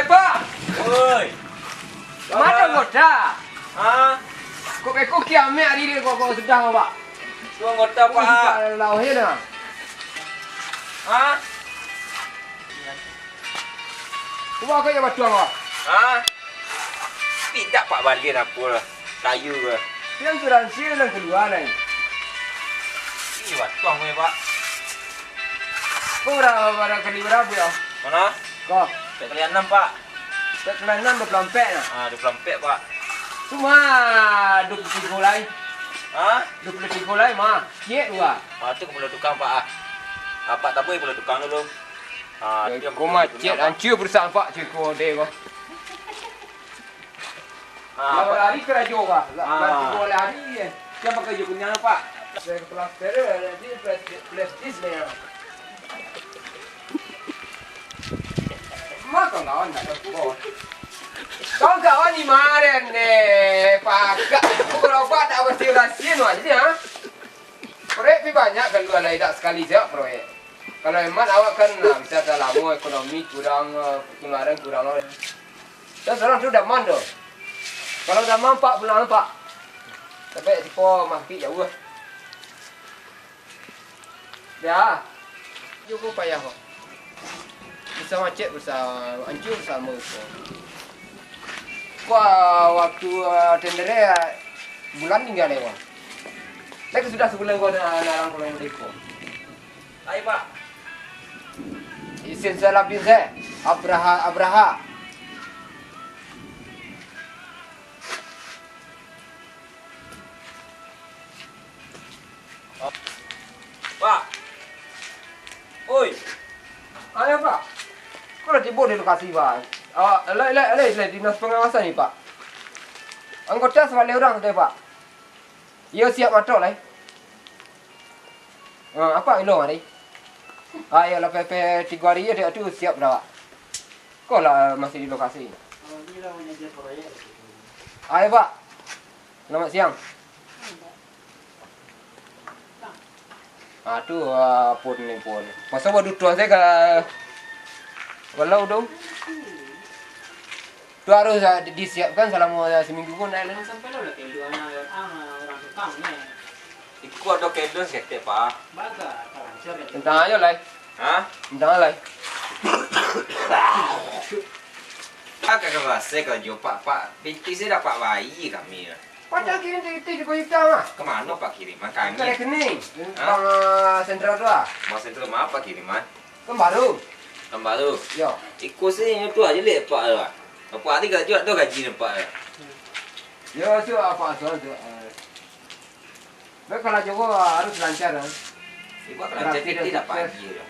Pak! Oi. Mana ngota? Ha? Kau kiamat hari ni kau sedang Pak. Kau ngota Pak Pak? lau he dah. Ha? Kau kau yang batuang Pak. Ha? Tidak Pak balik apa lah. Kayu ke. Yang asuransi dan keluar lain. Ih, tuang weh Pak. Kau berapa kali berapa ya? Mana? Kau Tak kali 6 Pak. tak kelainan berpelampek nah. Ha, 24 Pak. Cuma 23 lain. Ha? 23 lain mah. Cik dua. Ha, tu kau boleh tukang Pak ah. Apa tak boleh boleh tukang dulu. Ha, tu yang Kau mah cik hancur bersama Pak cik kau deh kau. Ha, Kalau Pak. hari kerja kah? Ah. Lagi boleh hari je. Siapa kerja punya Pak? Saya plaster nanti plastis ni. Mak kau kawan nak kau. Kau kawan ni mana ni? Pak, kalau Pak tak mesti rahsia tu aja ha. Proyek pi banyak kan dua lain tak sekali je proyek. Kalau memang awak kan bisa dalam ekonomi kurang pengeluaran kurang. Dan sekarang tu dah man tu. Kalau dah man 4 bulan Pak. Sampai sipo mati jauh lah. Ya. Cukup payah kok. Bisa macet bersama hancur sama kok. Waktu tendernya bulan tinggal lewat. Lagi sudah sebulan kau narang pulang deko. Hai Pak. Isin salah bisa. Abraha. Pak. Oi. Ayo Pak. Kalau tiba di lokasi Pak. Lai dinas pengawasan ni Pak. Anggota sebalik orang sudah Pak. Ia siap matok lai. Apa ilo hari? Ayo lah PP 3 hari dia tu siap dah Pak. Kau lah masih di lokasi. Ayo Pak. Selamat siang. Tu pun ni pun. Masa buat duduk saya ke walau tu. Tu harus disiapkan selama seminggu pun naik lah. Sampai lo lah kelu anak orang tukang ni. Iku ada kedon sekte Pak. Baga, kawan siapa? Tentang aja lah. Ha? Tentang lah. Agak kerasa kau jumpa Pak. Binti saya dapat bayi kami. Padahal kirim titik di Kuala Lumpur. Kemana Pak kiriman kami? Ada kening. Bang sentral tu ah. Masa itu apa Pak kiriman? Kan baru. Baru. Yo. Ikut saya tu aja leh Pak lah. Apa ni gaji tu gaji ni Pak. Yo tu apa soal tu. Baik kalau Joko harus lancar kan. Ibu kalau jadi dapat gaji.